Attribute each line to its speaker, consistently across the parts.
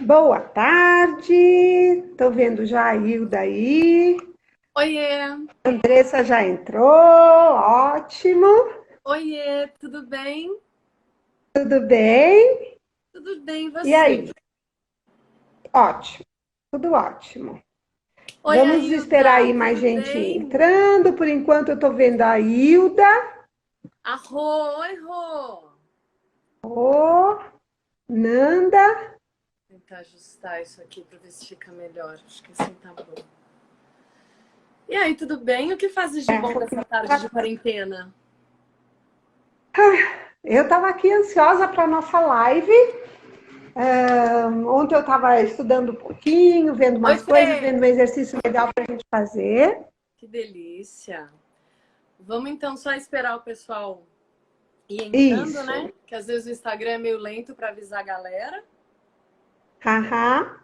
Speaker 1: Boa tarde, estou vendo já a Hilda aí,
Speaker 2: Oiê,
Speaker 1: Andressa já entrou, ótimo,
Speaker 2: oiê, tudo bem?
Speaker 1: tudo bem?
Speaker 2: Tudo bem, e
Speaker 1: E
Speaker 2: você?
Speaker 1: aí? Ótimo, tudo ótimo.
Speaker 2: Oi,
Speaker 1: Vamos esperar
Speaker 2: Ailda,
Speaker 1: aí mais
Speaker 2: tudo
Speaker 1: gente
Speaker 2: bem?
Speaker 1: entrando, por enquanto eu estou vendo a Hilda,
Speaker 2: Arro, oi, Rô.
Speaker 1: o Nanda,
Speaker 2: Vou tentar ajustar isso aqui para ver se fica melhor. Acho que assim tá bom. E aí, tudo bem? O que fazes de bom nessa tarde de quarentena?
Speaker 1: eu estava aqui ansiosa para a nossa live. Ontem eu estava estudando um pouquinho, vendo
Speaker 2: Oi,
Speaker 1: umas coisas,
Speaker 2: Fê!
Speaker 1: vendo um exercício legal para a gente fazer.
Speaker 2: Que delícia. Vamos então só esperar o pessoal ir entrando,
Speaker 1: Isso.
Speaker 2: né? Que às vezes o Instagram é meio lento para avisar a galera.
Speaker 1: Haha.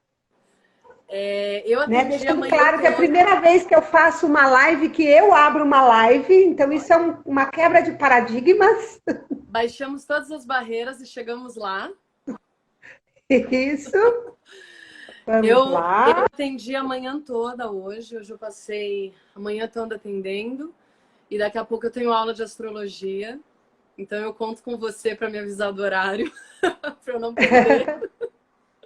Speaker 2: Eu
Speaker 1: Né?
Speaker 2: atendi a
Speaker 1: Deixando
Speaker 2: manhã
Speaker 1: claro que é a
Speaker 2: toda.
Speaker 1: primeira vez que eu faço uma live, que eu abro uma live, então isso é uma quebra de paradigmas.
Speaker 2: Baixamos todas as barreiras e chegamos lá.
Speaker 1: Isso. Vamos
Speaker 2: Eu
Speaker 1: lá.
Speaker 2: atendi a manhã toda hoje. Hoje eu passei a manhã toda atendendo. E daqui a pouco eu tenho aula de astrologia. Então eu conto com você para me avisar do horário, para eu não perder.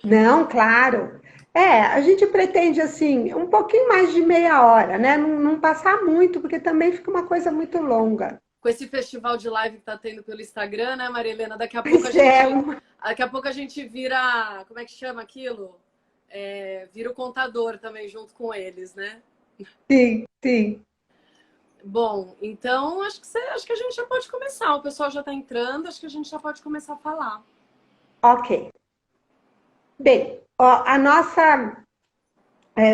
Speaker 1: Não, claro. A gente pretende assim, um pouquinho mais de meia hora, né? Não passar muito, porque também fica uma coisa muito longa.
Speaker 2: Com esse festival de live que tá tendo pelo Instagram, né, Maria Helena?
Speaker 1: Pois é,
Speaker 2: daqui a pouco a gente vira, como é que chama aquilo? Vira o contador também junto com eles, né?
Speaker 1: sim, sim.
Speaker 2: Bom, então acho que a gente já pode começar. O pessoal já está entrando, acho que a gente já pode começar a falar.
Speaker 1: Ok. Bem, ó,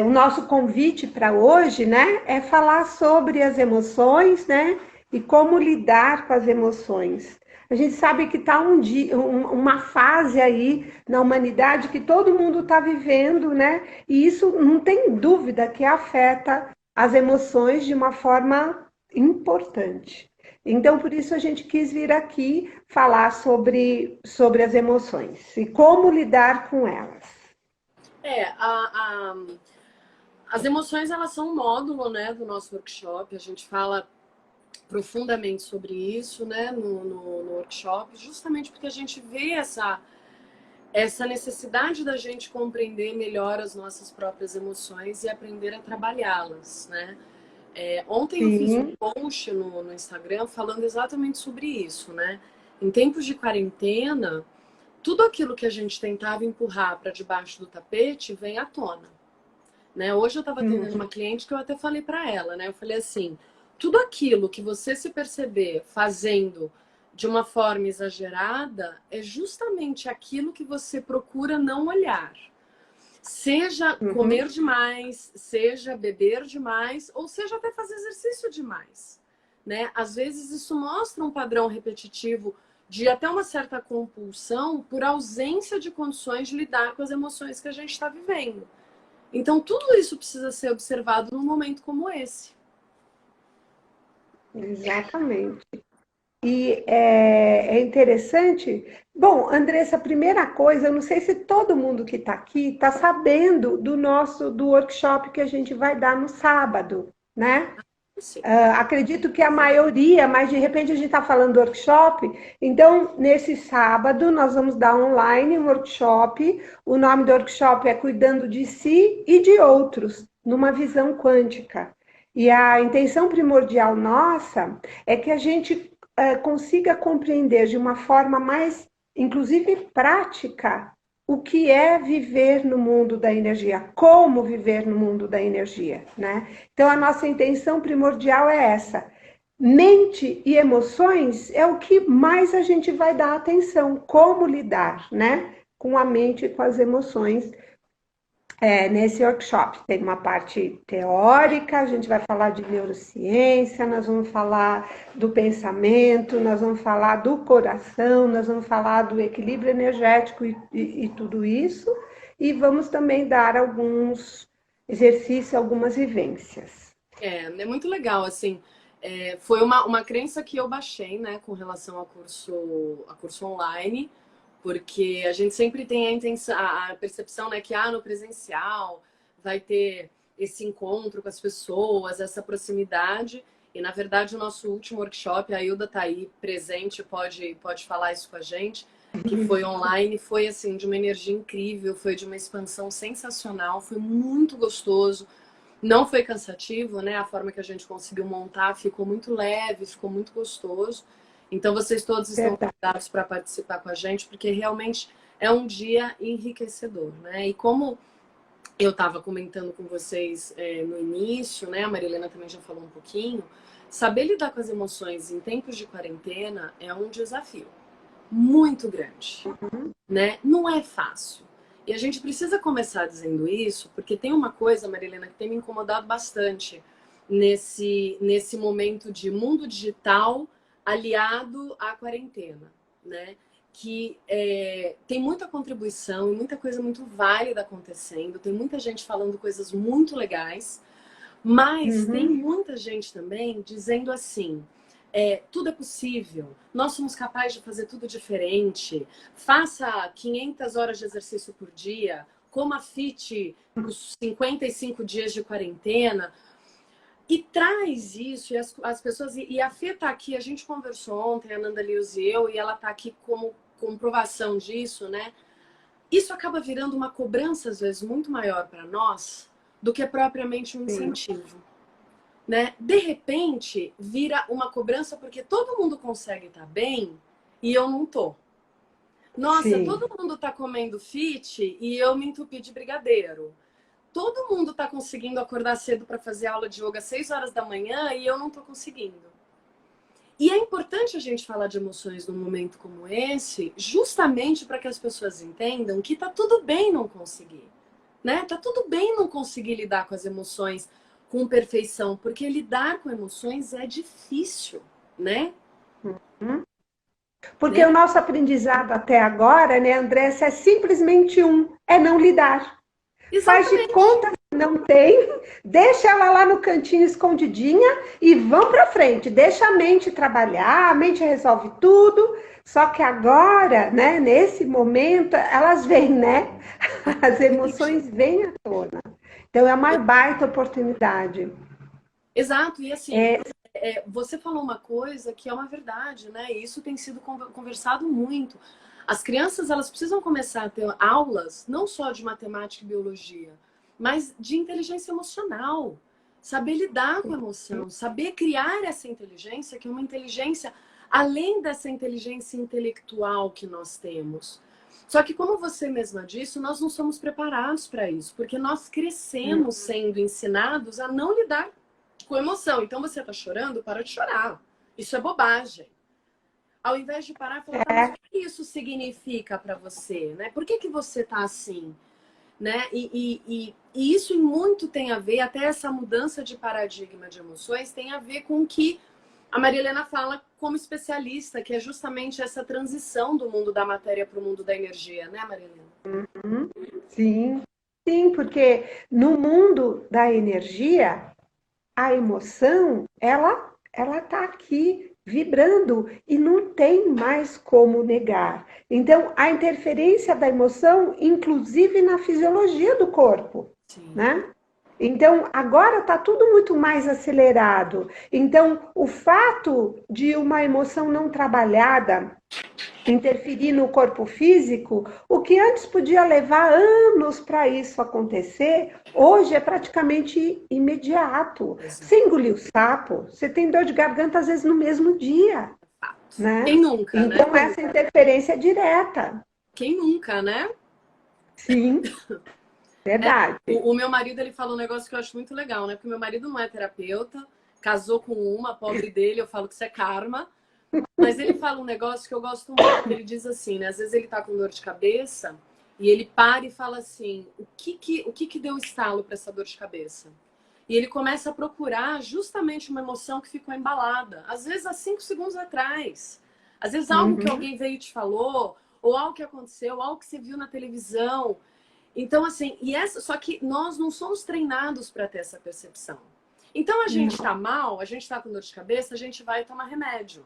Speaker 1: o nosso convite para hoje, né, é falar sobre as emoções, né, e como lidar com as emoções. A gente sabe que está uma fase aí na humanidade que todo mundo está vivendo, né, e isso não tem dúvida que afeta as emoções de uma forma importante. Então, por isso a gente quis vir aqui falar sobre as emoções e como lidar com elas.
Speaker 2: É, a, a, as emoções elas são um módulo, né, do nosso workshop. A gente fala profundamente sobre isso, né, no workshop, justamente porque a gente vê essa necessidade da gente compreender melhor as nossas próprias emoções e aprender a trabalhá-las, né? Ontem eu fiz um
Speaker 1: Sim.
Speaker 2: post no Instagram falando exatamente sobre isso, né? Em tempos de quarentena, tudo aquilo que a gente tentava empurrar para debaixo do tapete vem à tona, né? Hoje eu estava atendendo uma cliente que eu até falei para ela, né? Eu falei assim, tudo aquilo que você se perceber fazendo de uma forma exagerada é justamente aquilo que você procura não olhar. Seja
Speaker 1: Uhum.
Speaker 2: comer demais, seja beber demais, ou seja até fazer exercício demais, né? Às vezes isso mostra um padrão repetitivo de até uma certa compulsão por ausência de condições de lidar com as emoções que a gente está vivendo. Então, tudo isso precisa ser observado num momento como esse.
Speaker 1: Exatamente. E é interessante. Bom, Andressa, a primeira coisa, eu não sei se todo mundo que está aqui está sabendo do workshop que a gente vai dar no sábado, né?
Speaker 2: Sim.
Speaker 1: Acredito que a maioria, mas de repente a gente está falando do workshop. Então, nesse sábado, nós vamos dar online um workshop. O nome do workshop é Cuidando de Si e de Outros, numa visão quântica. E a intenção primordial nossa é que a gente consiga compreender de uma forma mais, inclusive prática, o que é viver no mundo da energia, como viver no mundo da energia, né? Então, a nossa intenção primordial é essa. Mente e emoções é o que mais a gente vai dar atenção, como lidar, né? Com a mente e com as emoções nesse workshop. Tem uma parte teórica, a gente vai falar de neurociência, nós vamos falar do pensamento, nós vamos falar do coração, nós vamos falar do equilíbrio energético e tudo isso, e vamos também dar alguns exercícios, algumas vivências.
Speaker 2: É muito legal, assim. Foi uma crença que eu baixei, né, com relação a curso online, Porque a gente sempre tem a intenção, a percepção, né, que no presencial vai ter esse encontro com as pessoas, essa proximidade. E, na verdade, o nosso último workshop, a Hilda está aí presente, pode falar isso com a gente, que foi online, foi assim, de uma energia incrível, foi de uma expansão sensacional, foi muito gostoso. Não foi cansativo, né? A forma que a gente conseguiu montar ficou muito leve, ficou muito gostoso. Então, vocês todos estão
Speaker 1: Verdade.
Speaker 2: convidados para participar com a gente, porque realmente é um dia enriquecedor, né? E como eu estava comentando com vocês no início, né? A Marilena também já falou um pouquinho. Saber lidar com as emoções em tempos de quarentena é um desafio muito grande, né? Não é fácil. E a gente precisa começar dizendo isso, porque tem uma coisa, Marilena, que tem me incomodado bastante nesse momento de mundo digital aliado à quarentena, né? Que tem muita contribuição e muita coisa muito válida acontecendo, tem muita gente falando coisas muito legais, mas tem muita gente também dizendo assim, tudo é possível, nós somos capazes de fazer tudo diferente, faça 500 horas de exercício por dia, coma fit os 55 dias de quarentena, e traz isso, e as pessoas, e a Fê tá aqui, a gente conversou ontem, a Nanda Lewis e eu, e ela tá aqui como comprovação disso, né? Isso acaba virando uma cobrança, às vezes, muito maior para nós do que propriamente um incentivo. Né? De repente, vira uma cobrança porque todo mundo consegue estar bem e eu não tô. Nossa,
Speaker 1: Sim.
Speaker 2: todo mundo tá comendo fit e eu me entupi de brigadeiro. Todo mundo tá conseguindo acordar cedo para fazer aula de yoga às 6 horas da manhã e eu não tô conseguindo. E é importante a gente falar de emoções num momento como esse, justamente para que as pessoas entendam que tá tudo bem não conseguir, né? Tá tudo bem não conseguir lidar com as emoções com perfeição, porque lidar com emoções é difícil, né?
Speaker 1: Porque o nosso aprendizado até agora, né, Andressa, é simplesmente é não lidar. Faz de
Speaker 2: Exatamente.
Speaker 1: conta que não tem, deixa ela lá no cantinho escondidinha e vão para frente. Deixa a mente trabalhar, a mente resolve tudo. Só que agora, né, nesse momento, elas vêm, né? As emoções vêm à tona. Então é uma baita oportunidade.
Speaker 2: Exato, e assim, você falou uma coisa que é uma verdade, né? E isso tem sido conversado muito. As crianças, elas precisam começar a ter aulas, não só de matemática e biologia, mas de inteligência emocional. Saber lidar com a emoção, saber criar essa inteligência, que é uma inteligência além dessa inteligência intelectual que nós temos. Só que, como você mesma disse, nós não somos preparados para isso, porque nós crescemos sendo ensinados a não lidar com emoção. Então, você tá chorando, para de chorar. Isso é bobagem. Ao invés de parar e falar, tá, mas o que isso significa para você? Né? Por que você tá assim? Né? E isso em muito tem a ver, até essa mudança de paradigma de emoções tem a ver com o que a Maria Helena fala como especialista, que é justamente essa transição do mundo da matéria para o mundo da energia, né, Maria Helena?
Speaker 1: Sim, sim, porque no mundo da energia, a emoção, ela está aqui vibrando e não tem mais como negar. Então, a interferência da emoção, inclusive na fisiologia do corpo,
Speaker 2: Sim.
Speaker 1: né? Então, agora está tudo muito mais acelerado. Então, o fato de uma emoção não trabalhada interferir no corpo físico, o que antes podia levar anos para isso acontecer, hoje é praticamente imediato. Você engoliu o sapo, você tem dor de garganta às vezes no mesmo dia, né?
Speaker 2: Quem nunca, né?
Speaker 1: Então essa interferência é direta.
Speaker 2: Quem nunca, né?
Speaker 1: Sim, verdade.
Speaker 2: O meu marido, ele fala um negócio que eu acho muito legal, né? Porque meu marido não é terapeuta, casou com uma, pobre dele, eu falo que isso é karma. Mas ele fala um negócio que eu gosto muito. Ele diz assim, né? Às vezes ele tá com dor de cabeça e ele para e fala assim, o que deu estalo para essa dor de cabeça? E ele começa a procurar justamente uma emoção que ficou embalada. Às vezes há 5 segundos atrás. Às vezes algo que alguém veio e te falou, ou algo que aconteceu, algo que você viu na televisão. Então, assim, só que nós não somos treinados para ter essa percepção. Então, a gente tá mal, a gente tá com dor de cabeça, a gente vai tomar remédio.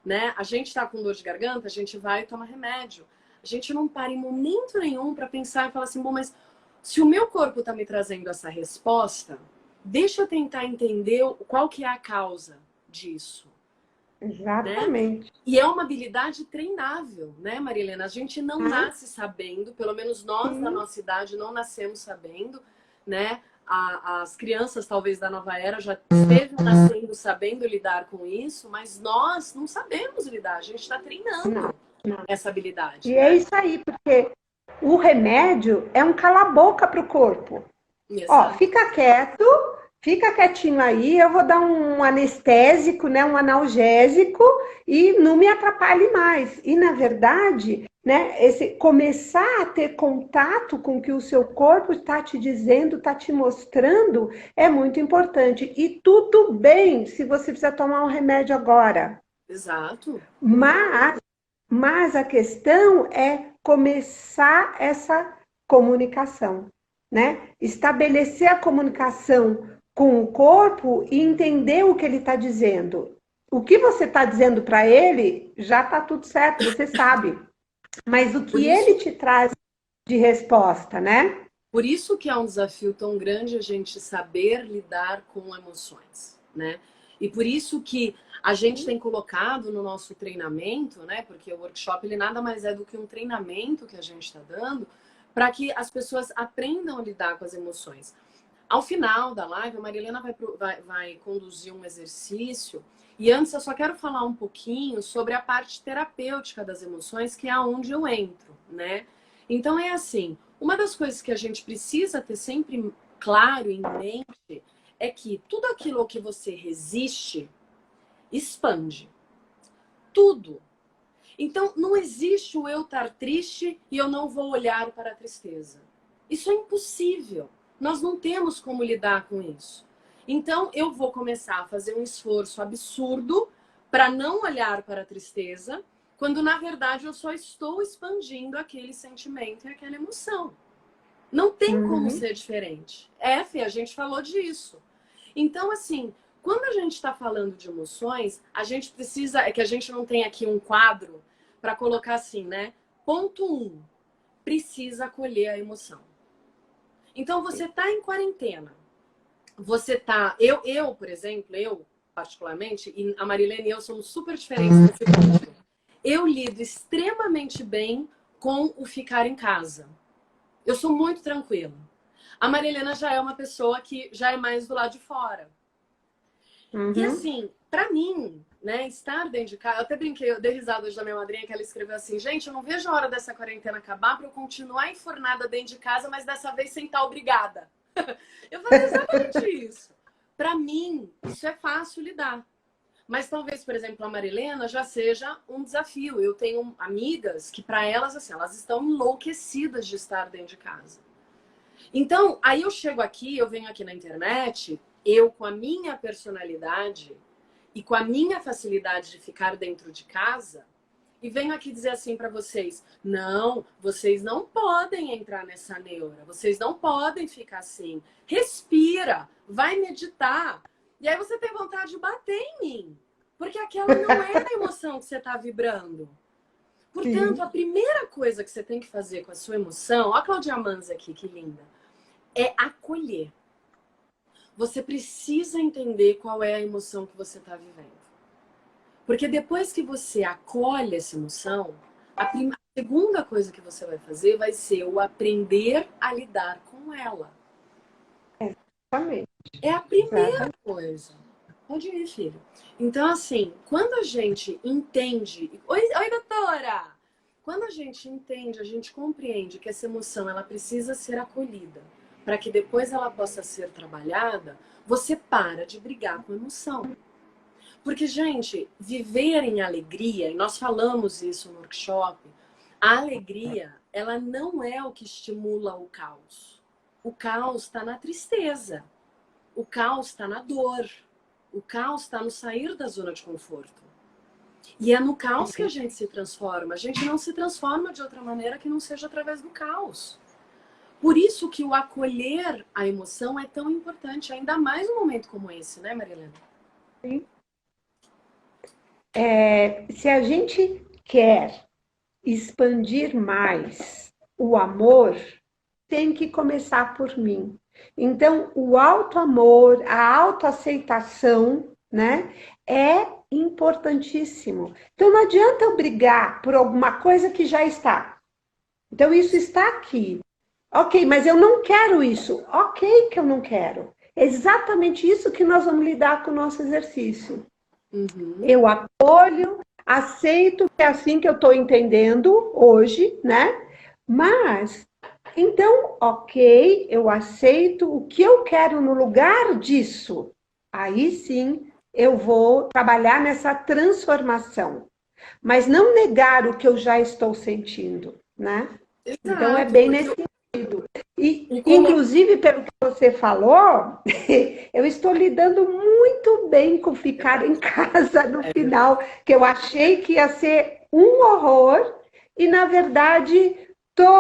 Speaker 2: Né? A gente tá com dor de garganta, a gente vai tomar remédio. a gente não para em momento nenhum para pensar e falar assim, bom, mas se o meu corpo está me trazendo essa resposta, deixa eu tentar entender qual que é a causa disso, né?
Speaker 1: Exatamente.
Speaker 2: E é uma habilidade treinável, né, Marilena? A gente não
Speaker 1: Tá?
Speaker 2: nasce sabendo, pelo menos nós da
Speaker 1: Sim.
Speaker 2: nossa idade não nascemos sabendo, né? As crianças, talvez, da nova era já estejam nascendo sabendo lidar com isso, mas nós não sabemos lidar, a gente está
Speaker 1: Não,
Speaker 2: treinando
Speaker 1: não.
Speaker 2: essa habilidade,
Speaker 1: E é
Speaker 2: né?
Speaker 1: isso aí, porque o remédio é um cala-boca para o corpo. Ó,
Speaker 2: Exato.
Speaker 1: fica quieto, fica quietinho aí, eu vou dar um anestésico, né, um analgésico e não me atrapalhe mais. E na verdade, né, esse começar a ter contato com o que o seu corpo está te dizendo, está te mostrando, é muito importante. E tudo bem se você precisa tomar um remédio agora.
Speaker 2: Exato.
Speaker 1: Mas, mas a questão é começar essa comunicação, né? Estabelecer a comunicação com o corpo e entender o que ele está dizendo. O que você está dizendo para ele já está tudo certo, você sabe. Mas o
Speaker 2: Por
Speaker 1: que ele
Speaker 2: isso,
Speaker 1: te traz de resposta, né?
Speaker 2: por isso que é um desafio tão grande a gente saber lidar com emoções, né? E por isso que a gente tem colocado no nosso treinamento, né? Porque o workshop ele nada mais é do que um treinamento que a gente está dando para que as pessoas aprendam a lidar com as emoções. Ao final da live, a Marilena vai conduzir um exercício. E antes eu só quero falar um pouquinho sobre a parte terapêutica das emoções, que é onde eu entro, né? Então é assim, uma das coisas que a gente precisa ter sempre claro em mente é que tudo aquilo que você resiste expande. Tudo. Então não existe o eu estar triste e eu não vou olhar para a tristeza. Isso é impossível. Nós não temos como lidar com isso. Então eu vou começar a fazer um esforço absurdo para não olhar para a tristeza, quando na verdade eu só estou expandindo aquele sentimento e aquela emoção. Não tem como
Speaker 1: Uhum.
Speaker 2: ser diferente. É, Fê, a gente falou disso. Então, assim, quando a gente está falando de emoções, a gente precisa. É que a gente não tem aqui um quadro para colocar assim, né? Ponto 1. Precisa acolher a emoção. Então, você está em quarentena. Você tá. Por exemplo, eu, particularmente, e a Marilene e eu somos super diferentes nesse ponto. Eu lido extremamente bem com o ficar em casa. Eu sou muito tranquila. A Marilena já é uma pessoa que já é mais do lado de fora. E
Speaker 1: Uhum.
Speaker 2: assim, pra mim, né, estar dentro de casa, eu até brinquei, eu dei risada hoje da minha madrinha que ela escreveu assim, gente, eu não vejo a hora dessa quarentena acabar pra eu continuar enfornada dentro de casa, mas dessa vez sem estar obrigada. Eu falei exatamente isso. Pra mim, isso é fácil lidar. Mas talvez, por exemplo, a Marilena já seja um desafio. Eu tenho amigas que para elas, assim, elas estão enlouquecidas de estar dentro de casa. Então, aí eu chego aqui, eu venho aqui na internet, eu com a minha personalidade e com a minha facilidade de ficar dentro de casa, e venho aqui dizer assim para vocês: não, vocês não podem entrar nessa neura, vocês não podem ficar assim. Respira, vai meditar. E aí você tem vontade de bater em mim, porque aquela não é a emoção que você está vibrando. Portanto, a
Speaker 1: Sim.
Speaker 2: primeira coisa que você tem que fazer com a sua emoção, ó a Claudia Manza aqui, que linda, é acolher. Você precisa entender qual é a emoção que você está vivendo. Porque depois que você acolhe essa emoção, a segunda coisa que você vai fazer vai ser o aprender a lidar com ela.
Speaker 1: Exatamente.
Speaker 2: É a primeira
Speaker 1: Exatamente.
Speaker 2: coisa. Pode ir, filho. Então, assim, quando a gente entende. Oi, doutora! Quando a gente entende, a gente compreende que essa emoção ela precisa ser acolhida para que depois ela possa ser trabalhada, você para de brigar com a emoção. Porque, gente, viver em alegria, e nós falamos isso no workshop, a alegria, ela não é o que estimula o caos. O caos está na tristeza. O caos está na dor. O caos está no sair da zona de conforto. E é no caos que a gente se transforma. A gente não se transforma de outra maneira que não seja através do caos. Por isso que o acolher a emoção é tão importante, ainda mais num momento como esse, né, Marilena?
Speaker 1: Se a gente quer expandir mais o amor, tem que começar por mim. Então, o auto-amor, a autoaceitação, né, é importantíssimo. Então, não adianta eu brigar por alguma coisa que já está. Então, isso está aqui. Ok, mas eu não quero isso. Ok, que eu não quero. É exatamente isso que nós vamos lidar com o nosso exercício.
Speaker 2: Uhum.
Speaker 1: Eu acolho, aceito que é assim que eu estou entendendo hoje, né? Mas, então, ok, eu aceito o que eu quero no lugar disso. Aí sim eu vou trabalhar nessa transformação, mas não negar o que eu já estou sentindo, né? Então é
Speaker 2: Exato,
Speaker 1: bem
Speaker 2: porque
Speaker 1: nesse sentido. E,
Speaker 2: e como
Speaker 1: inclusive, pelo que você falou, eu estou lidando muito bem com ficar em casa no
Speaker 2: é,
Speaker 1: final, que eu achei que ia ser um horror, e na verdade estou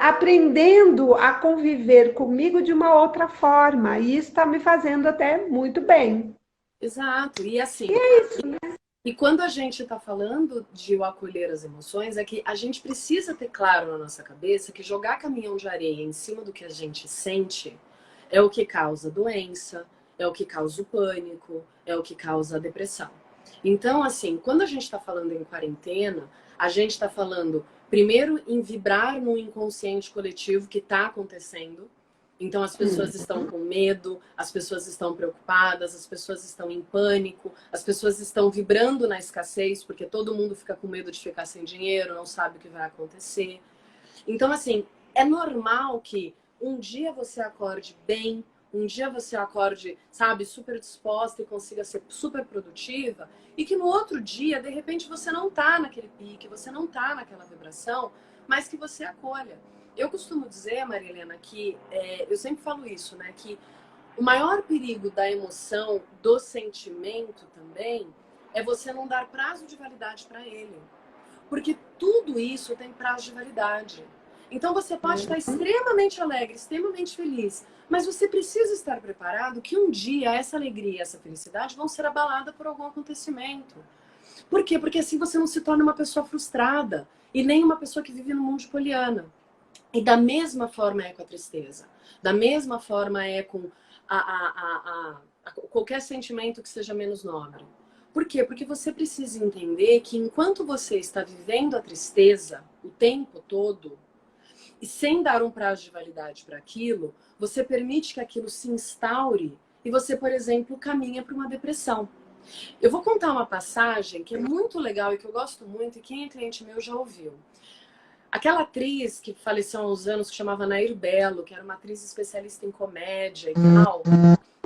Speaker 1: aprendendo a conviver comigo de uma outra forma, e isso está me fazendo até muito bem.
Speaker 2: exato, e
Speaker 1: E
Speaker 2: assim,
Speaker 1: é isso, né?
Speaker 2: e quando a gente está falando de o acolher as emoções, é que a gente precisa ter claro na nossa cabeça que jogar caminhão de areia em cima do que a gente sente é o que causa doença, é o que causa o pânico, é o que causa a depressão. Então, assim, quando a gente está falando em quarentena, a gente está falando primeiro em vibrar no inconsciente coletivo que está acontecendo. Então as pessoas estão com medo, as pessoas estão preocupadas, as pessoas estão em pânico, as pessoas estão vibrando na escassez, porque todo mundo fica com medo de ficar sem dinheiro, não sabe o que vai acontecer. Então, assim, é normal que um dia você acorde bem, um dia você acorde, sabe, super disposta e consiga ser super produtiva, e que no outro dia, de repente, você não tá naquele pique, você não tá naquela vibração, mas que você acolha. Eu costumo dizer, Maria Helena, que eu sempre falo isso, né? Que o maior perigo da emoção, do sentimento também, é você não dar prazo de validade para ele. Porque tudo isso tem prazo de validade. Então você pode estar extremamente alegre, extremamente feliz, mas você precisa estar preparado que um dia essa alegria, essa felicidade vão ser abaladas por algum acontecimento. Por quê? Porque assim você não se torna uma pessoa frustrada e nem uma pessoa que vive no mundo de poliana. E da mesma forma é com a tristeza. Da mesma forma é com qualquer sentimento que seja menos nobre. Por quê? Porque você precisa entender que enquanto você está vivendo a tristeza o tempo todo, e sem dar um prazo de validade para aquilo, você permite que aquilo se instaure e você, por exemplo, caminha para uma depressão. Eu vou contar uma passagem que é muito legal e que eu gosto muito e quem é cliente meu já ouviu. Aquela atriz que faleceu há uns anos, que chamava Nair Belo, que era uma atriz especialista em comédia e tal,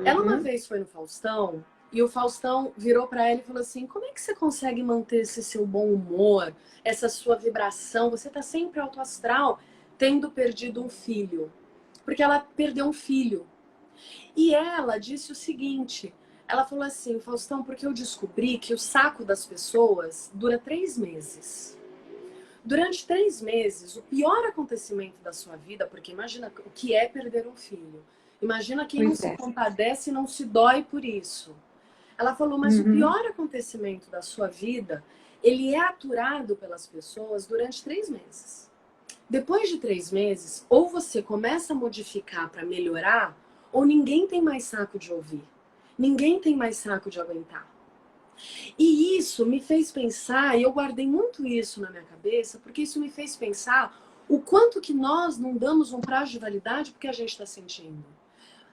Speaker 2: ela uma vez foi no Faustão e o Faustão virou para ela e falou assim: como é que você consegue manter esse seu bom humor, essa sua vibração? Você tá sempre alto astral, tendo perdido um filho. Porque ela perdeu um filho. E ela disse o seguinte: ela falou assim, Faustão, porque eu descobri que o saco das pessoas dura 3 meses. Durante 3 meses, o pior acontecimento da sua vida, porque imagina o que é perder um filho. Imagina quem não
Speaker 1: Pois
Speaker 2: se
Speaker 1: é.
Speaker 2: compadece e não se dói por isso. Ela falou, mas o
Speaker 1: Uhum.
Speaker 2: pior acontecimento da sua vida, ele é aturado pelas pessoas durante 3 meses. Depois de 3 meses, ou você começa a modificar para melhorar, ou ninguém tem mais saco de ouvir. Ninguém tem mais saco de aguentar. E isso me fez pensar, e eu guardei muito isso na minha cabeça, porque isso me fez pensar o quanto que nós não damos um prazo de validade porque a gente está sentindo.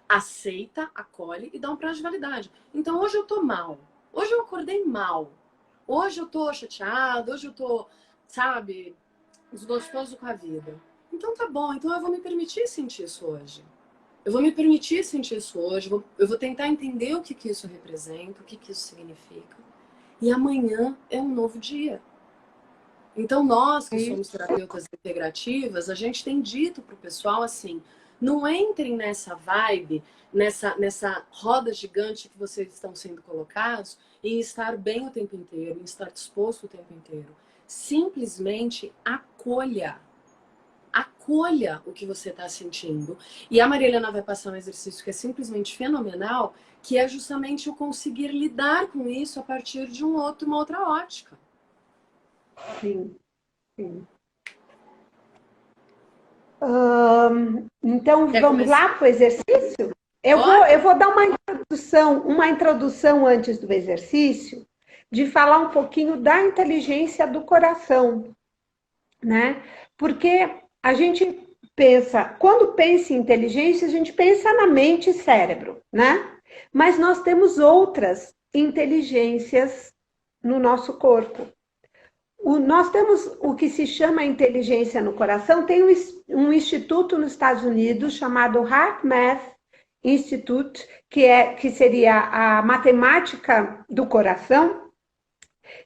Speaker 2: Aceita, acolhe e dá um prazo de validade. Então hoje eu tô mal, hoje eu acordei mal, hoje eu tô chateado, hoje eu tô, sabe, desgostoso com a vida. Então tá bom, então eu vou me permitir sentir isso hoje. Eu vou me permitir sentir isso hoje, eu vou tentar entender o que que isso representa, o que que isso significa. E amanhã é um novo dia. Então, nós que somos terapeutas integrativas, a gente tem dito para o pessoal assim: não entrem nessa vibe, nessa roda gigante que vocês estão sendo colocados, em estar bem o tempo inteiro, em estar disposto o tempo inteiro. Simplesmente acolha. Acolha o que você está sentindo. E a Maria Helena vai passar um exercício que é simplesmente fenomenal, que é justamente o conseguir lidar com isso a partir de uma outra ótica.
Speaker 1: Sim. Sim. Então,
Speaker 2: Quer
Speaker 1: vamos
Speaker 2: começar?
Speaker 1: lá para o exercício? Eu vou dar uma introdução antes do exercício, de falar um pouquinho da inteligência do coração, né? Porque a gente pensa, quando pensa em inteligência, a gente pensa na mente e cérebro, né? Mas nós temos outras inteligências no nosso corpo. Nós temos o que se chama inteligência no coração, tem um instituto nos Estados Unidos chamado HeartMath Institute, que seria a matemática do coração,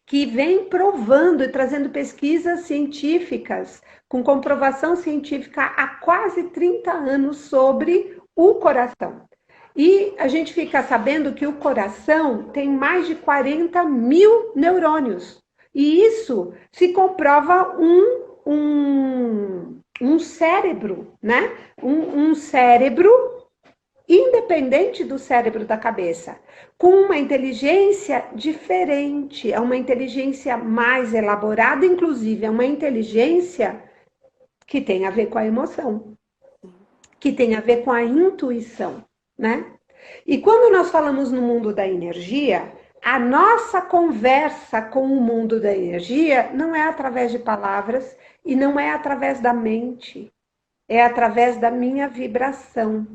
Speaker 1: que vem provando e trazendo pesquisas científicas, com comprovação científica há quase 30 anos sobre o coração. E a gente fica sabendo que o coração tem mais de 40 mil neurônios. E isso se comprova um cérebro, né? Um cérebro independente do cérebro da cabeça, com uma inteligência diferente, é uma inteligência mais elaborada, inclusive é uma inteligência que tem a ver com a emoção, que tem a ver com a intuição, né? E quando nós falamos no mundo da energia, a nossa conversa com o mundo da energia não é através de palavras e não é através da mente, é através da minha vibração.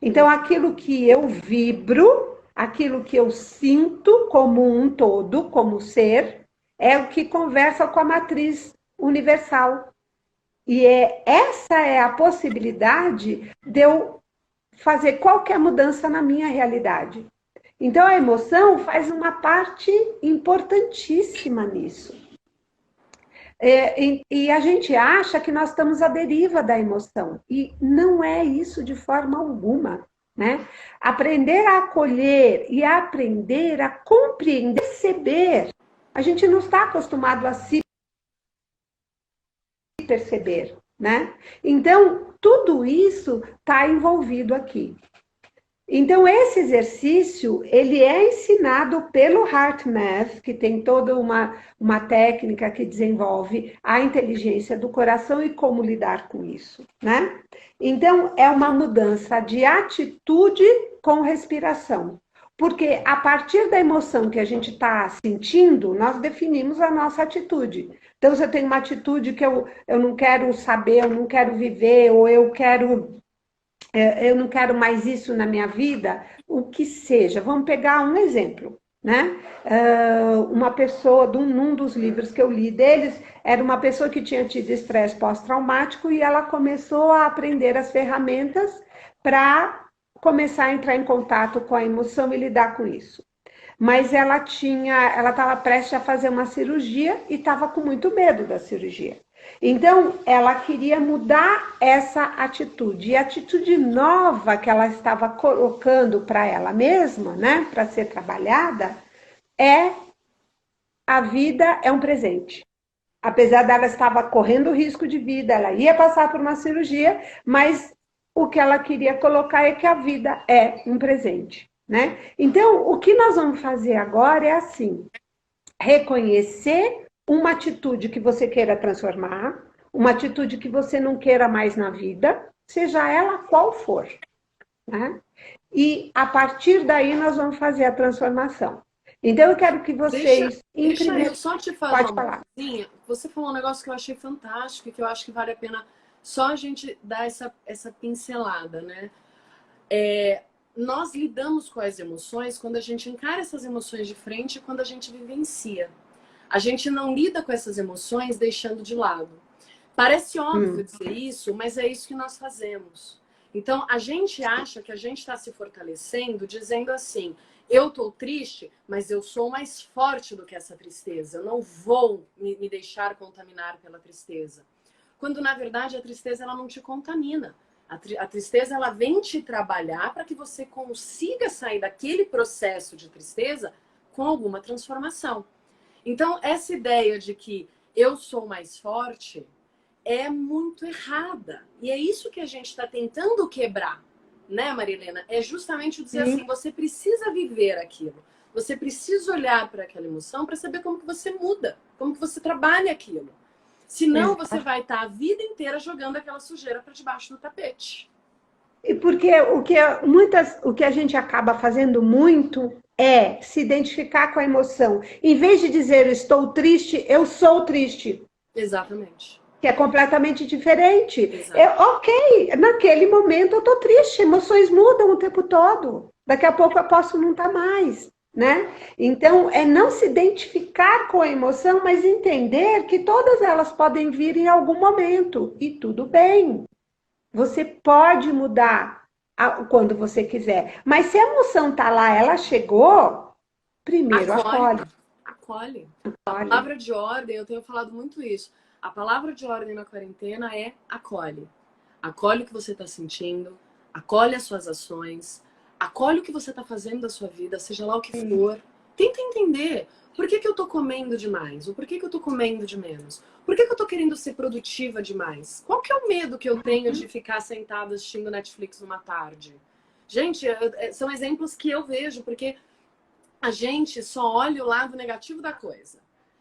Speaker 1: Então, aquilo que eu vibro, aquilo que eu sinto como um todo, como ser, é o que conversa com a matriz universal. E essa é a possibilidade de eu fazer qualquer mudança na minha realidade. Então, a emoção faz uma parte importantíssima nisso. E a gente acha que nós estamos à deriva da emoção. E não é isso de forma alguma. Né? Aprender a acolher e aprender a compreender, perceber. A gente não está acostumado a se perceber. Né? Então, tudo isso está envolvido aqui. Então, esse exercício, ele é ensinado pelo HeartMath, que tem toda uma técnica que desenvolve a inteligência do coração e como lidar com isso, né? Então, é uma mudança de atitude com respiração. Porque a partir da emoção que a gente está sentindo, nós definimos a nossa atitude. Então, se eu tenho uma atitude que eu não quero saber, eu não quero viver, ou eu não quero mais isso na minha vida, o que seja. Vamos pegar um exemplo, né? Uma pessoa, num dos livros que eu li deles, era uma pessoa que tinha tido estresse pós-traumático e ela começou a aprender as ferramentas para começar a entrar em contato com a emoção e lidar com isso. Mas ela estava prestes a fazer uma cirurgia e estava com muito medo da cirurgia. Então, ela queria mudar essa atitude. E a atitude nova que ela estava colocando para ela mesma, né, para ser trabalhada, a vida é um presente. Apesar dela estava correndo risco de vida, ela ia passar por uma cirurgia, mas o que ela queria colocar é que a vida é um presente, né? Então, o que nós vamos fazer agora é assim, reconhecer uma atitude que você queira transformar, uma atitude que você não queira mais na vida, seja ela qual for, né? E a partir daí nós vamos fazer a transformação. Então eu quero que vocês...
Speaker 2: Deixa eu só te falar
Speaker 1: Pode
Speaker 2: uma
Speaker 1: falar.
Speaker 2: coisinha. Você falou um negócio que eu achei fantástico e que eu acho que vale a pena só a gente dar essa pincelada, né? Nós lidamos com as emoções quando a gente encara essas emoções de frente e quando a gente vivencia. A gente não lida com essas emoções deixando de lado. Parece óbvio dizer isso, mas é isso que nós fazemos. Então, a gente acha que a gente está se fortalecendo dizendo assim, eu estou triste, mas eu sou mais forte do que essa tristeza. Eu não vou me deixar contaminar pela tristeza. Quando, na verdade, a tristeza ela não te contamina. A tristeza ela vem te trabalhar para que você consiga sair daquele processo de tristeza com alguma transformação. Então, essa ideia de que eu sou mais forte é muito errada. E é isso que a gente está tentando quebrar, né, Marilena? É justamente dizer assim, você precisa viver aquilo. Você precisa olhar para aquela emoção para saber como que você muda, como que você trabalha aquilo. Senão você
Speaker 1: Exato.
Speaker 2: vai estar a vida inteira jogando aquela sujeira para debaixo do tapete.
Speaker 1: E porque o que a gente acaba fazendo muito é se identificar com a emoção. Em vez de dizer eu estou triste, eu sou triste.
Speaker 2: Exatamente.
Speaker 1: Que é completamente diferente.
Speaker 2: Exato.
Speaker 1: Ok, naquele momento eu estou triste, emoções mudam o tempo todo. Daqui a pouco eu posso não estar mais, né? Então, é não se identificar com a emoção, mas entender que todas elas podem vir em algum momento, e tudo bem. Você pode mudar quando você quiser. Mas se a emoção está lá, ela chegou, primeiro
Speaker 2: Acolhe,
Speaker 1: acolhe.
Speaker 2: acolhe. A
Speaker 1: Acolhe.
Speaker 2: palavra de ordem, eu tenho falado muito isso. A palavra de ordem na quarentena é acolhe. Acolhe o que você está sentindo, acolhe as suas ações, acolhe o que você está fazendo da sua vida, seja lá o que for. Tenta entender por que eu estou comendo demais, ou por que eu estou comendo de menos. Por que eu estou querendo ser produtiva demais? Qual que é o medo que eu tenho de ficar sentada assistindo Netflix numa tarde? Gente, são exemplos que eu vejo, porque a gente só olha o lado negativo da coisa.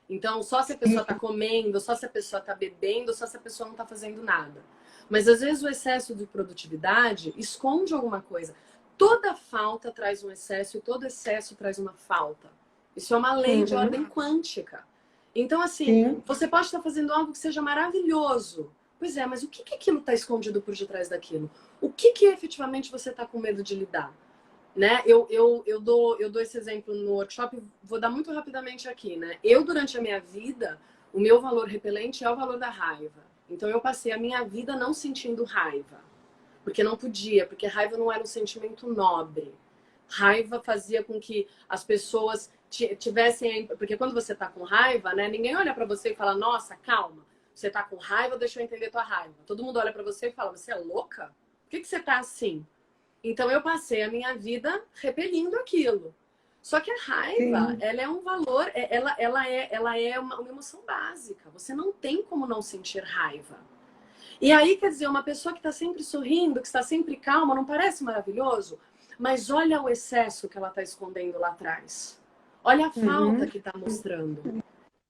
Speaker 2: Então, só se a pessoa está comendo, só se a pessoa está bebendo, só se a pessoa não está fazendo nada. Mas, às vezes, o excesso de produtividade esconde alguma coisa. Toda falta traz um excesso e todo excesso traz uma falta. Isso é uma lei de ordem quântica. Então, assim,
Speaker 1: Sim.
Speaker 2: você pode estar fazendo algo que seja maravilhoso. Pois é, mas o que aquilo está escondido por detrás daquilo? O que efetivamente você está com medo de lidar? Né? Eu dou esse exemplo no workshop, vou dar muito rapidamente aqui, né? Eu, durante a minha vida, o meu valor repelente é o valor da raiva. Então, eu passei a minha vida não sentindo raiva. Porque não podia, porque raiva não era um sentimento nobre. Raiva fazia com que as pessoas tivessem... Porque quando você tá com raiva, né? Ninguém olha pra você e fala, nossa, calma. Você tá com raiva, deixa eu entender tua raiva. Todo mundo olha pra você e fala, você é louca? Por que você tá assim? Então, eu passei a minha vida repelindo aquilo. Só que a raiva,
Speaker 1: Sim.
Speaker 2: ela é um valor, ela é uma emoção básica. Você não tem como não sentir raiva. E aí, quer dizer, uma pessoa que está sempre sorrindo, que está sempre calma, não parece maravilhoso? Mas olha o excesso que ela está escondendo lá atrás. Olha a falta que está mostrando.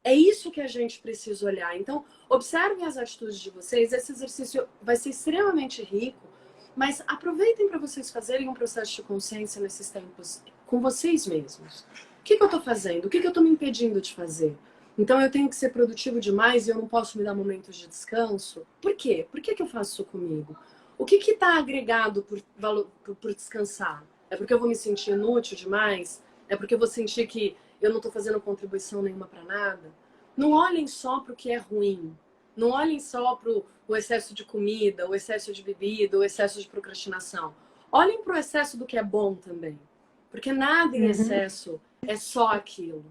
Speaker 2: É isso que a gente precisa olhar. Então, observem as atitudes de vocês. Esse exercício vai ser extremamente rico. Mas aproveitem para vocês fazerem um processo de consciência nesses tempos com vocês mesmos. O que eu estou fazendo? O que eu estou me impedindo de fazer? Então eu tenho que ser produtivo demais e eu não posso me dar momentos de descanso? Por quê? Por que eu faço isso comigo? O que está agregado por descansar? É porque eu vou me sentir inútil demais? É porque eu vou sentir que eu não estou fazendo contribuição nenhuma para nada? Não olhem só para o que é ruim. Não olhem só para o excesso de comida, o excesso de bebida, o excesso de procrastinação. Olhem para o excesso do que é bom também. Porque nada em excesso é só aquilo.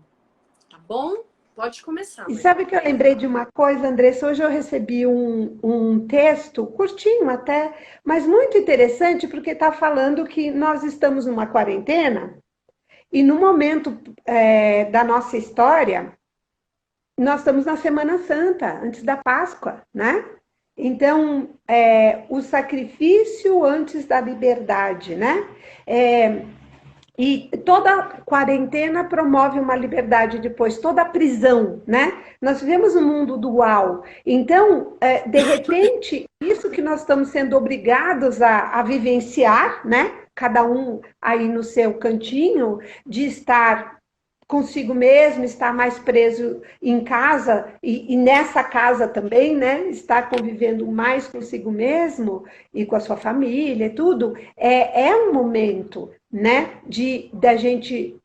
Speaker 2: Tá bom? Pode começar,
Speaker 1: E
Speaker 2: Maria.
Speaker 1: sabe que eu lembrei de uma coisa, Andressa? Hoje eu recebi um texto, curtinho até, mas muito interessante, porque está falando que nós estamos numa quarentena e no momento da nossa história, nós estamos na Semana Santa, antes da Páscoa, né? Então, o sacrifício antes da liberdade, né? E toda quarentena promove uma liberdade depois, toda prisão, né? Nós vivemos um mundo dual. Então, de repente, isso que nós estamos sendo obrigados a vivenciar, né? Cada um aí no seu cantinho, de estar consigo mesmo, estar mais preso em casa e nessa casa também, né? Estar convivendo mais consigo mesmo e com a sua família e tudo, é um momento, né? De da gente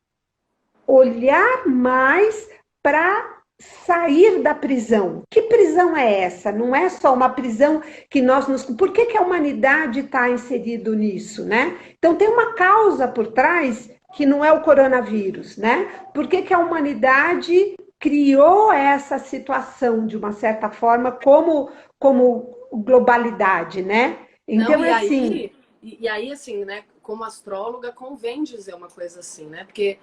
Speaker 1: olhar mais para sair da prisão. Que prisão é essa? Não é só uma prisão que nós nos... Por que a humanidade está inserido nisso, né? Então tem uma causa por trás que não é o coronavírus, né? Por que a humanidade criou essa situação de uma certa forma como globalidade, né?
Speaker 2: Não,
Speaker 1: Então é assim,
Speaker 2: e aí, assim, né, como astróloga, convém dizer uma coisa assim, né? Porque,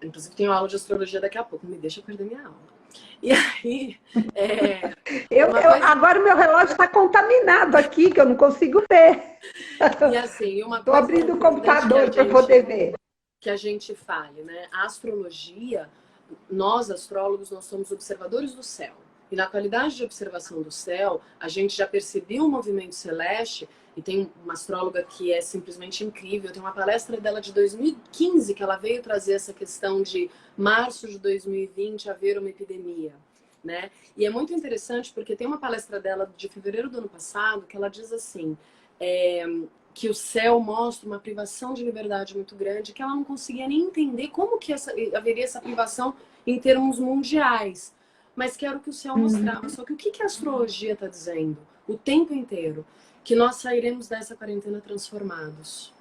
Speaker 2: inclusive, tenho aula de astrologia daqui a pouco, não me deixa perder minha aula. E aí, uma coisa...
Speaker 1: agora o meu relógio está contaminado aqui, que eu não consigo ver.
Speaker 2: E assim, uma
Speaker 1: Estou
Speaker 2: coisa
Speaker 1: abrindo o
Speaker 2: importante
Speaker 1: computador para poder ver.
Speaker 2: que a gente fale, né? A astrologia, nós astrólogos, nós somos observadores do céu. E na qualidade de observação do céu, a gente já percebeu o movimento celeste, e tem uma astróloga que é simplesmente incrível, tem uma palestra dela de 2015 que ela veio trazer essa questão de março de 2020 haver uma epidemia, né? E é muito interessante porque tem uma palestra dela de fevereiro do ano passado que ela diz assim, que o céu mostra uma privação de liberdade muito grande, que ela não conseguia nem entender como que haveria essa privação em termos mundiais, mas que era o que o céu mostrava. Só que o que a astrologia está dizendo o tempo inteiro? Que nós sairemos dessa quarentena transformados.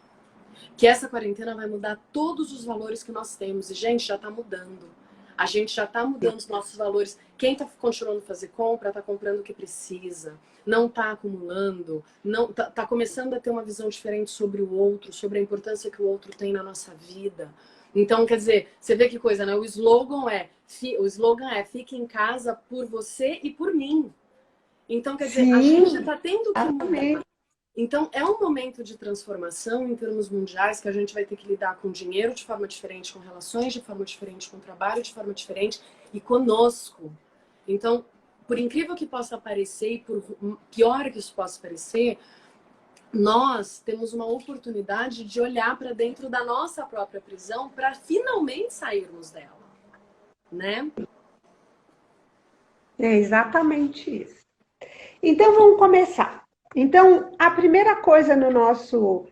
Speaker 2: Que essa quarentena vai mudar todos os valores que nós temos. E, gente, já está mudando. A gente já está mudando os nossos valores. Quem está continuando a fazer compra, está comprando o que precisa. Não está acumulando. Não tá começando a ter uma visão diferente sobre o outro, sobre a importância que o outro tem na nossa vida. Então, quer dizer, você vê que coisa, né? O slogan é fique em casa por você e por mim. Então, quer dizer, a gente está tendo que mudar. Então, é um momento de transformação em termos mundiais que a gente vai ter que lidar com dinheiro de forma diferente, com relações de forma diferente, com trabalho de forma diferente e conosco. Então, por incrível que possa parecer e por pior que isso possa parecer, nós temos uma oportunidade de olhar para dentro da nossa própria prisão para finalmente sairmos dela, né?
Speaker 1: É exatamente isso. Então, vamos começar. Então, a primeira coisa no nosso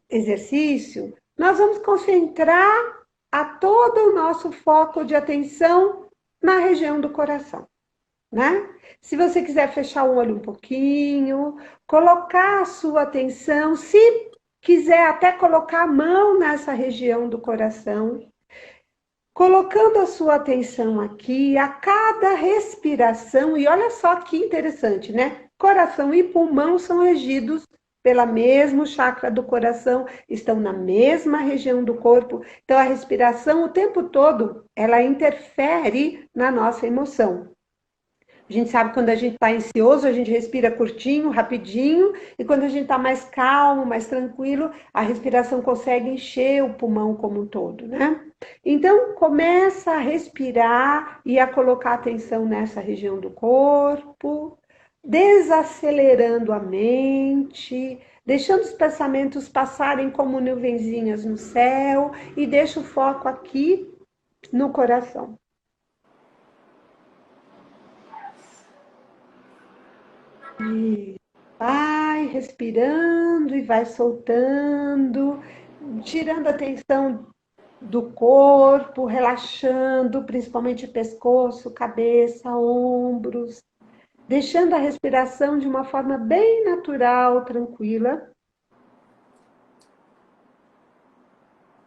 Speaker 1: exercício, nós vamos concentrar a todo o nosso foco de atenção na região do coração, né? Se você quiser fechar o olho um pouquinho, colocar a sua atenção, se quiser até colocar a mão nessa região do coração, colocando a sua atenção aqui, a cada respiração, e olha só que interessante, né? Coração e pulmão são regidos pela mesma chakra do coração, estão na mesma região do corpo. Então, a respiração, o tempo todo, ela interfere na nossa emoção. A gente sabe que quando a gente está ansioso, a gente respira curtinho, rapidinho, e quando a gente está mais calmo, mais tranquilo, a respiração consegue encher o pulmão como um todo, né? Então, começa a respirar e a colocar atenção nessa região do corpo, desacelerando a mente, deixando os pensamentos passarem como nuvenzinhas no céu e deixa o foco aqui no coração. E vai respirando e vai soltando, tirando a tensão do corpo, relaxando, principalmente pescoço, cabeça, ombros, deixando a respiração de uma forma bem natural, tranquila.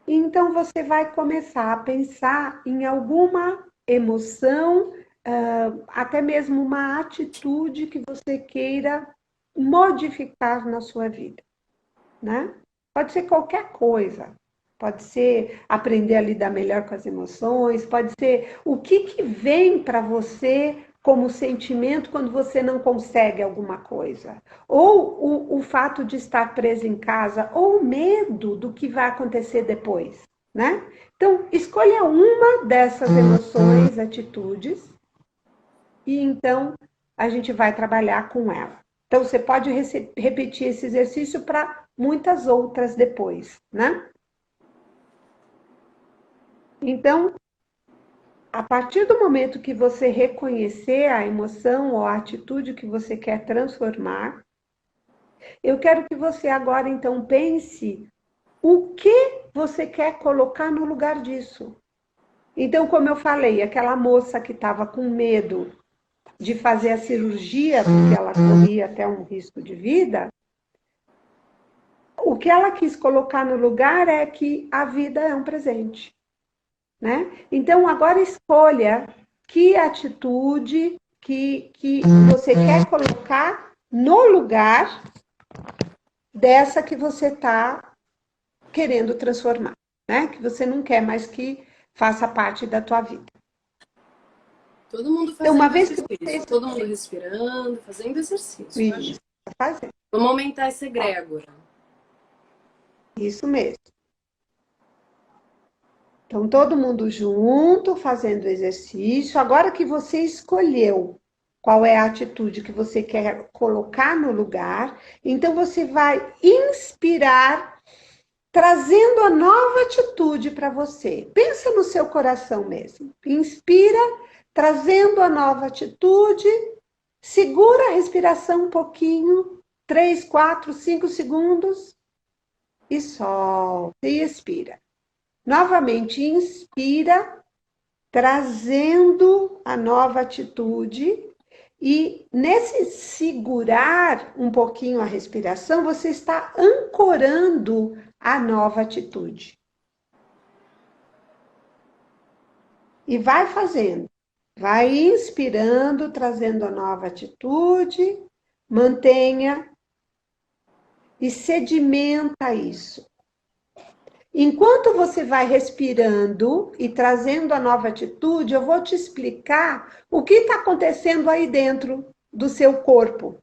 Speaker 1: Então você vai começar a pensar em alguma emoção, até mesmo uma atitude que você queira modificar na sua vida, né? Pode ser qualquer coisa. Pode ser aprender a lidar melhor com as emoções, pode ser o que vem para você como sentimento quando você não consegue alguma coisa. Ou o fato de estar preso em casa, ou o medo do que vai acontecer depois, né? Então, escolha uma dessas emoções, atitudes, e então a gente vai trabalhar com ela. Então, você pode repetir esse exercício para muitas outras depois, né? Então, a partir do momento que você reconhecer a emoção ou a atitude que você quer transformar, eu quero que você agora, então, pense o que você quer colocar no lugar disso. Então, como eu falei, aquela moça que estava com medo de fazer a cirurgia, porque ela corria até um risco de vida, o que ela quis colocar no lugar é que a vida é um presente, né? Então, agora escolha que atitude que você quer colocar no lugar dessa que você está querendo transformar, né? Que você não quer mais que faça parte da tua vida.
Speaker 2: Todo mundo fazendo
Speaker 1: então, uma vez
Speaker 2: exercício,
Speaker 1: que você...
Speaker 2: todo mundo respirando, fazendo exercício.
Speaker 1: Isso, fazendo.
Speaker 2: Vamos aumentar essa egrégora.
Speaker 1: Isso mesmo. Então, todo mundo junto, fazendo exercício. Agora que você escolheu qual é a atitude que você quer colocar no lugar, então você vai inspirar, trazendo a nova atitude para você. Pensa no seu coração mesmo. Inspira, trazendo a nova atitude. Segura a respiração um pouquinho, 3, 4, 5 segundos. E solta e expira. Novamente, inspira, trazendo a nova atitude. E nesse segurar um pouquinho a respiração, você está ancorando a nova atitude. E vai fazendo. Vai inspirando, trazendo a nova atitude. Mantenha e sedimenta isso. Enquanto você vai respirando e trazendo a nova atitude, eu vou te explicar o que está acontecendo aí dentro do seu corpo,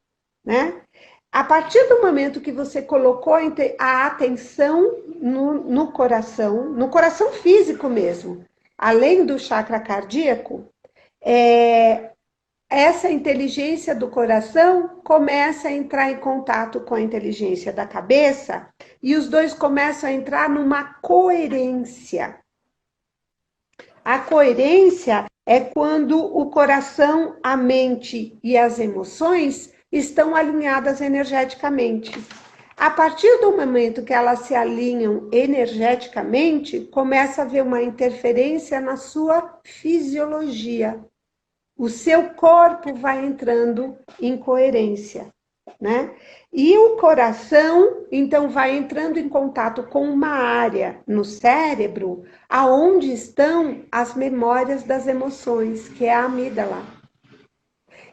Speaker 1: né? A partir do momento que você colocou a atenção no coração físico mesmo, além do chakra cardíaco, essa inteligência do coração começa a entrar em contato com a inteligência da cabeça e os dois começam a entrar numa coerência. A coerência é quando o coração, a mente e as emoções estão alinhadas energeticamente. A partir do momento que elas se alinham energeticamente, começa a haver uma interferência na sua fisiologia. O seu corpo vai entrando em coerência, né? E o coração, então, vai entrando em contato com uma área no cérebro, aonde estão as memórias das emoções, que é a amígdala.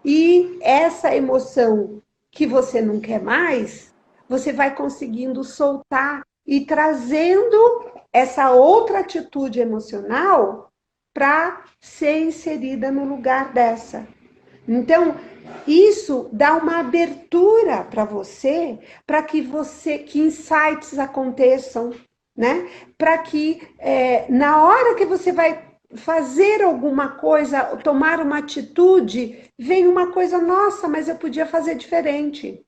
Speaker 1: E essa emoção que você não quer mais, você vai conseguindo soltar e trazendo essa outra atitude emocional para ser inserida no lugar dessa. Então, isso dá uma abertura para você, que insights aconteçam, né? Para que na hora que você vai fazer alguma coisa, tomar uma atitude, vem uma coisa, nossa, mas eu podia fazer diferente.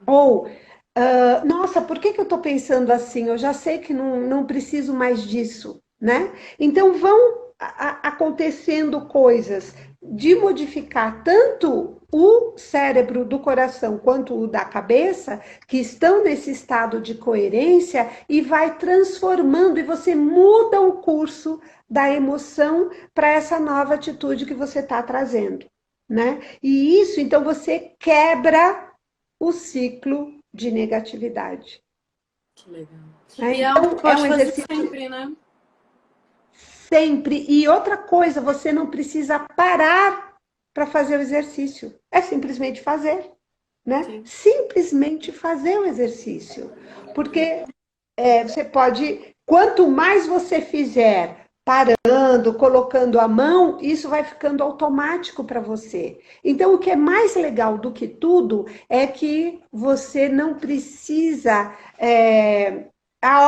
Speaker 1: Ou, nossa, por que eu estou pensando assim? Eu já sei que não preciso mais disso, né? Então, vão acontecendo coisas de modificar tanto o cérebro do coração quanto o da cabeça, que estão nesse estado de coerência e vai transformando, e você muda o curso da emoção para essa nova atitude que você está trazendo, né? E isso, então, você quebra o ciclo de negatividade.
Speaker 2: Que legal.
Speaker 1: Né?
Speaker 2: E é
Speaker 1: Então,
Speaker 2: algo que pode
Speaker 1: um
Speaker 2: fazer
Speaker 1: exercício
Speaker 2: sempre, né?
Speaker 1: sempre. E outra coisa, você não precisa parar para fazer o exercício. É simplesmente fazer, né?
Speaker 2: Sim.
Speaker 1: Simplesmente fazer o exercício. Porque você pode, quanto mais você fizer parando, colocando a mão, isso vai ficando automático para você. Então, o que é mais legal do que tudo é que você não precisa...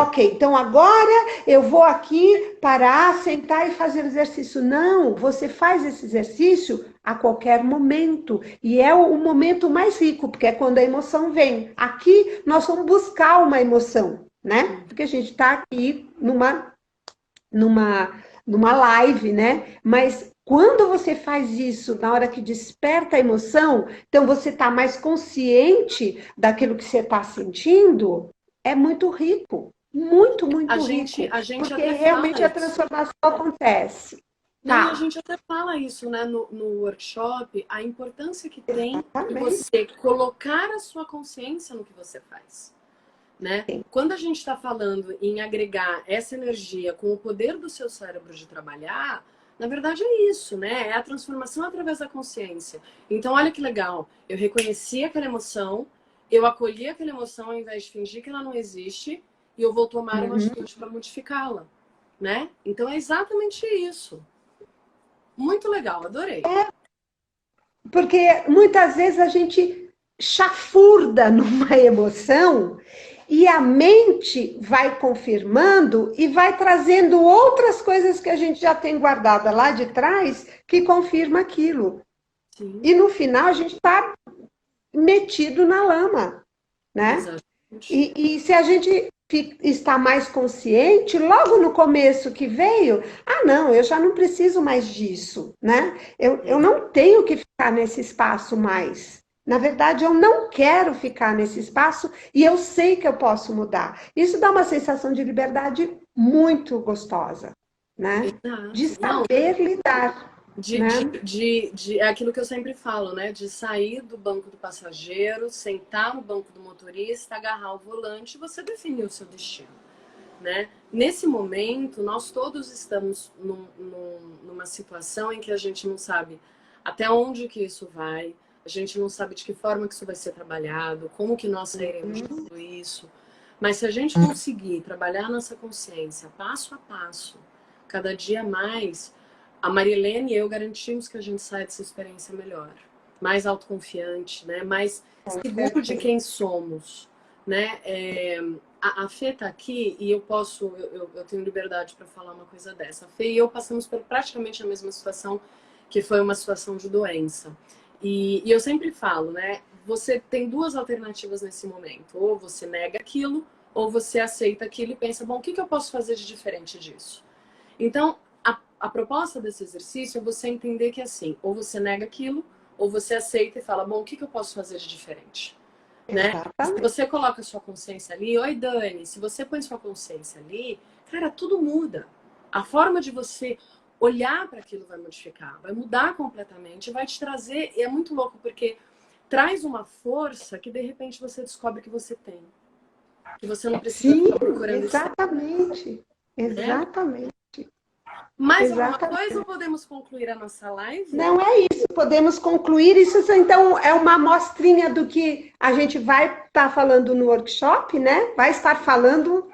Speaker 1: ok, então agora eu vou aqui parar, sentar e fazer exercício. Não, você faz esse exercício a qualquer momento. E é o momento mais rico, porque é quando a emoção vem. Aqui nós vamos buscar uma emoção, né? Porque a gente está aqui numa live, né? Mas quando você faz isso na hora que desperta a emoção, então você está mais consciente daquilo que você está sentindo, é muito rico. Muito, muito rico.
Speaker 2: A gente
Speaker 1: porque
Speaker 2: até
Speaker 1: realmente
Speaker 2: fala
Speaker 1: a transformação acontece.
Speaker 2: Não, e a
Speaker 1: Tá.
Speaker 2: gente até fala isso, né, no workshop, a importância que tem de
Speaker 1: Exatamente.
Speaker 2: você colocar a sua consciência no que você faz, né?
Speaker 1: Sim.
Speaker 2: Quando a gente está falando em agregar essa energia com o poder do seu cérebro de trabalhar, na verdade é isso, né? É a transformação através da consciência. Então, olha que legal, eu reconheci aquela emoção, eu acolhi aquela emoção ao invés de fingir que ela não existe, e eu vou tomar uma atitude para modificá-la, né? Então, é exatamente isso. Muito legal, adorei.
Speaker 1: Porque muitas vezes a gente chafurda numa emoção E a mente vai confirmando e vai trazendo outras coisas que a gente já tem guardada lá de trás que confirma aquilo.
Speaker 2: Sim.
Speaker 1: E no final a gente está metido na lama, né?
Speaker 2: Exatamente.
Speaker 1: E se a gente está mais consciente, logo no começo que veio, não, eu já não preciso mais disso, né? Eu não tenho que ficar nesse espaço mais. Na verdade, eu não quero ficar nesse espaço e eu sei que eu posso mudar. Isso dá uma sensação de liberdade muito gostosa, né? De
Speaker 2: Exato. Não,
Speaker 1: saber lidar. Né?
Speaker 2: é aquilo que eu sempre falo, né? De sair do banco do passageiro, sentar no banco do motorista, agarrar o volante e você definir o seu destino, né? Nesse momento, nós todos estamos numa situação em que a gente não sabe até onde que isso vai, a gente não sabe de que forma que isso vai ser trabalhado, como que nós sairemos de tudo isso. Mas se a gente conseguir trabalhar nossa consciência passo a passo, cada dia mais, a Marilene e eu garantimos que a gente sai dessa experiência melhor, mais autoconfiante, né? Mais seguro de quem somos, né? A Fê tá aqui e eu tenho liberdade para falar uma coisa dessa. A Fê e eu passamos por praticamente a mesma situação, que foi uma situação de doença. E eu sempre falo, né? Você tem duas alternativas nesse momento. Ou você nega aquilo, ou você aceita aquilo e pensa, bom, o que eu posso fazer de diferente disso? Então, a proposta desse exercício é você entender que assim, ou você nega aquilo, ou você aceita e fala, bom, o que eu posso fazer de diferente? Né? Se você coloca a sua consciência ali, oi Dani, se você põe sua consciência ali, cara, tudo muda. A forma de você olhar para aquilo vai modificar, vai mudar completamente, vai te trazer, e é muito louco porque traz uma força que de repente você descobre que você tem. Que você não precisa ficar procurando
Speaker 1: exatamente.
Speaker 2: Né?
Speaker 1: Exatamente.
Speaker 2: Mais alguma coisa ou podemos concluir a nossa live?
Speaker 1: Não é isso, podemos concluir. Isso então é uma amostrinha do que a gente vai estar falando no workshop, né? Vai estar falando,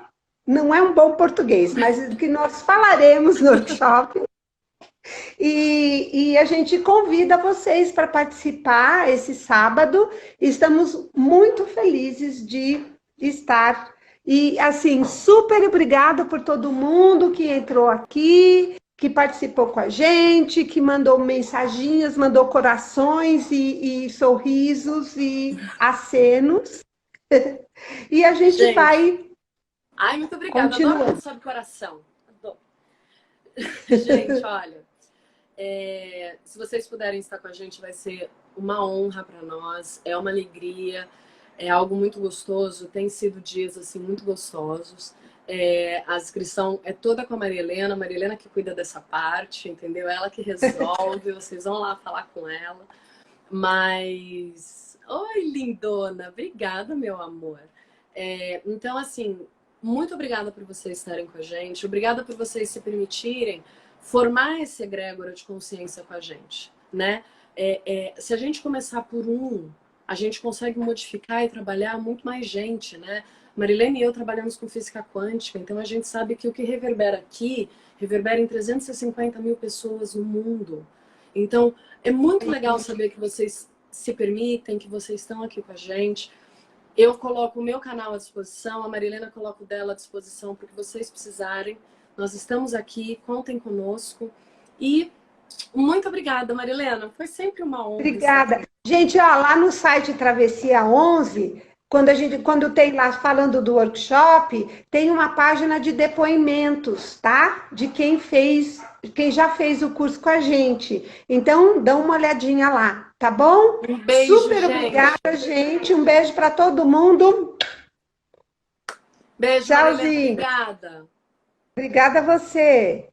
Speaker 1: não é um bom português, mas do que nós falaremos no workshop. E a gente convida vocês para participar esse sábado. Estamos muito felizes de estar. E, assim, super obrigada por todo mundo que entrou aqui, que participou com a gente, que mandou mensaginhas, mandou corações e sorrisos e acenos. E a gente vai.
Speaker 2: Ai, muito obrigada. Adoro quando sobe coração. Adoro. Gente, olha. Se vocês puderem estar com a gente, vai ser uma honra para nós, é uma alegria, é algo muito gostoso, tem sido dias assim muito gostosos. A inscrição é toda com a Maria Helena que cuida dessa parte, entendeu? Ela que resolve, vocês vão lá falar com ela. Mas, oi lindona, obrigada meu amor. Então assim, muito obrigada por vocês estarem com a gente, obrigada por vocês se permitirem formar essa egrégora de consciência com a gente, né? Se a gente começar por a gente consegue modificar e trabalhar muito mais gente, né? Marilene e eu trabalhamos com física quântica, então a gente sabe que o que reverbera aqui, reverbera em 350 mil pessoas no mundo. Então, é muito legal saber que vocês se permitem, que vocês estão aqui com a gente. Eu coloco o meu canal à disposição, a Marilena coloca o dela à disposição para o que vocês precisarem. Nós estamos aqui, contem conosco. E muito obrigada, Marilena. Foi sempre uma honra.
Speaker 1: Obrigada. Gente, ó, lá no site Travessia 11, quando tem lá falando do workshop, tem uma página de depoimentos, tá? De quem já fez o curso com a gente. Então, dá uma olhadinha lá, tá bom?
Speaker 2: Um beijo,
Speaker 1: super
Speaker 2: gente.
Speaker 1: Obrigada, gente. Um beijo para todo mundo.
Speaker 2: Beijo,
Speaker 1: tchauzinho.
Speaker 2: Marilena. Obrigada.
Speaker 1: Obrigada a você.